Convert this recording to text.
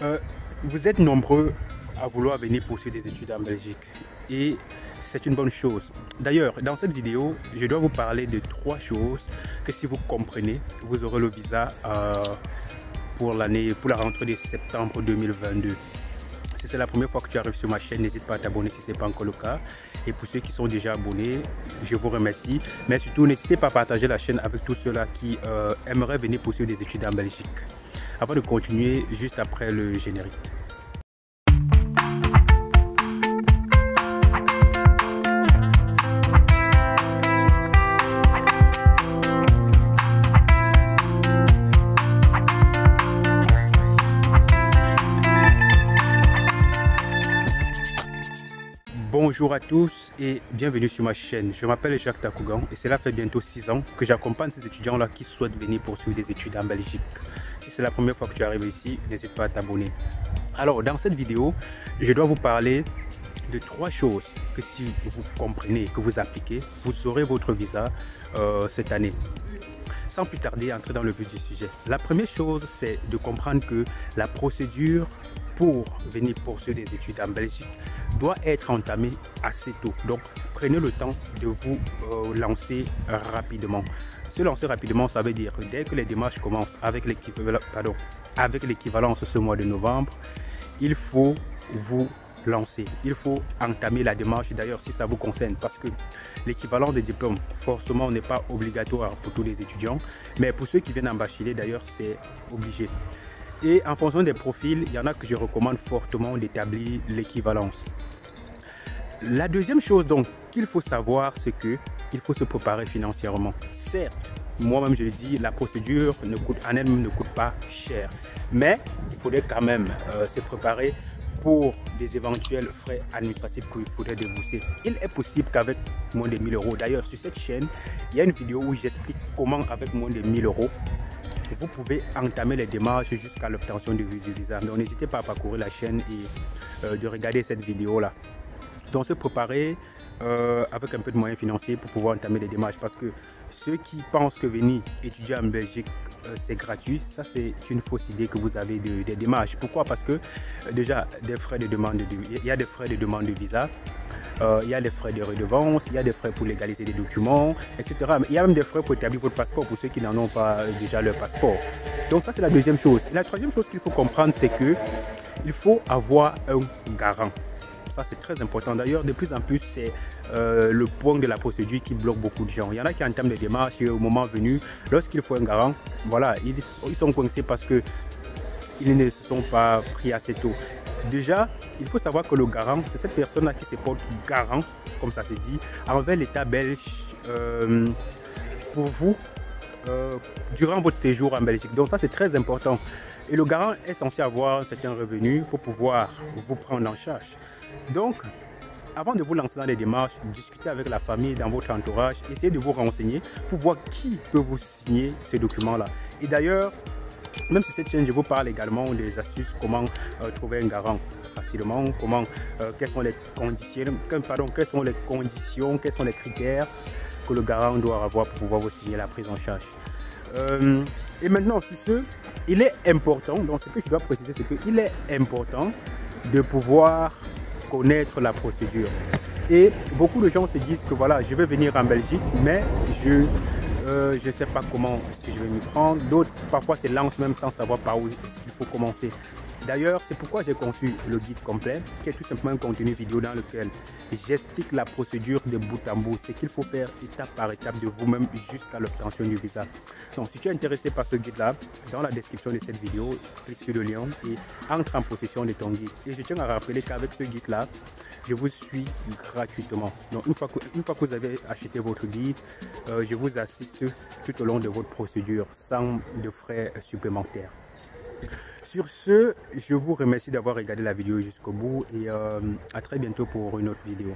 Euh, Vous êtes nombreux à vouloir venir poursuivre des études en Belgique et c'est une bonne chose. D'ailleurs, dans cette vidéo, je dois vous parler de 3 choses que si vous comprenez, vous aurez le visa pour la rentrée de septembre 2022. Si c'est la première fois que tu arrives sur ma chaîne, n'hésite pas à t'abonner si ce n'est pas encore le cas. Et pour ceux qui sont déjà abonnés, je vous remercie. Mais surtout, n'hésitez pas à partager la chaîne avec tous ceux-là qui aimeraient venir poursuivre des études en Belgique. Avant de continuer, juste après le générique. Bonjour à tous et bienvenue sur ma chaîne. Je m'appelle Jacques Takougan et cela fait bientôt 6 ans que j'accompagne ces étudiants-là qui souhaitent venir poursuivre des études en Belgique. Si c'est la première fois que tu arrives ici, n'hésite pas à t'abonner. Alors, dans cette vidéo, je dois vous parler de 3 choses que si vous comprenez, que vous appliquez, vous aurez votre visa cette année. Sans plus tarder, entrer dans le vif du sujet. La première chose, c'est de comprendre que la procédure pour venir poursuivre des études en Belgique doit être entamée assez tôt. Donc, prenez le temps de vous lancer rapidement. Se lancer rapidement, ça veut dire que dès que les démarches commencent avec l'équivalence ce mois de novembre, il faut vous lancer. Il faut entamer la démarche d'ailleurs si ça vous concerne parce que l'équivalent des diplômes forcément n'est pas obligatoire pour tous les étudiants, mais pour ceux qui viennent en bachelier d'ailleurs c'est obligé. Et en fonction des profils, il y en a que je recommande fortement d'établir l'équivalence. La deuxième chose donc qu'il faut savoir, c'est qu'il faut se préparer financièrement. Certes, moi-même je le dis, la procédure en elle-même ne coûte pas cher, mais il faudrait quand même se préparer pour des éventuels frais administratifs qu'il faudrait débourser. Il est possible qu'avec moins de 1000 euros, d'ailleurs sur cette chaîne, il y a une vidéo où j'explique comment avec moins de 1000 euros, vous pouvez entamer les démarches jusqu'à l'obtention du visa. Donc n'hésitez pas à parcourir la chaîne et de regarder cette vidéo-là. Donc se préparer avec un peu de moyens financiers pour pouvoir entamer les démarches. Parce que ceux qui pensent que venir étudier en Belgique, c'est gratuit, ça c'est une fausse idée que vous avez des démarches. Pourquoi? Parce que déjà, il y a des frais de demande de visa. Il y a des frais de redevance, il y a des frais pour légaliser des documents, etc. Mais il y a même des frais pour établir votre passeport pour ceux qui n'en ont pas déjà leur passeport. Donc ça c'est la deuxième chose. Et la troisième chose qu'il faut comprendre, c'est que il faut avoir un garant. Ça c'est très important. D'ailleurs, de plus en plus, c'est le point de la procédure qui bloque beaucoup de gens. Il y en a qui entament des démarches et au moment venu, lorsqu'il faut un garant, voilà, ils sont coincés parce que ils ne se sont pas pris assez tôt. Déjà, il faut savoir que le garant, c'est cette personne-là qui se porte garant, comme ça se dit, envers l'État belge pour vous durant votre séjour en Belgique. Donc ça, c'est très important. Et le garant est censé avoir certains revenus pour pouvoir vous prendre en charge. Donc, avant de vous lancer dans les démarches, discutez avec la famille, dans votre entourage, essayez de vous renseigner pour voir qui peut vous signer ces documents-là. Et d'ailleurs, même sur cette chaîne, je vous parle également des astuces, comment trouver un garant facilement, quelles sont les conditions, quels sont les critères que le garant doit avoir pour pouvoir vous signer la prise en charge. Et maintenant, sur ce, il est important, donc ce que je dois préciser, c'est qu'il est important de pouvoir connaître la procédure. Et beaucoup de gens se disent que voilà, je vais venir en Belgique, mais je ne sais pas comment est-ce que je vais m'y prendre. D'autres, parfois, se lancent même sans savoir par où est-ce qu'il faut commencer. D'ailleurs, c'est pourquoi j'ai conçu le guide complet, qui est tout simplement un contenu vidéo dans lequel j'explique la procédure de bout en bout, ce qu'il faut faire étape par étape de vous-même jusqu'à l'obtention du visa. Donc, si tu es intéressé par ce guide-là, dans la description de cette vidéo, clique sur le lien et entre en possession de ton guide. Et je tiens à rappeler qu'avec ce guide-là, je vous suis gratuitement. Donc une fois que vous avez acheté votre guide, je vous assiste tout au long de votre procédure sans de frais supplémentaires. Sur ce, je vous remercie d'avoir regardé la vidéo jusqu'au bout et à très bientôt pour une autre vidéo.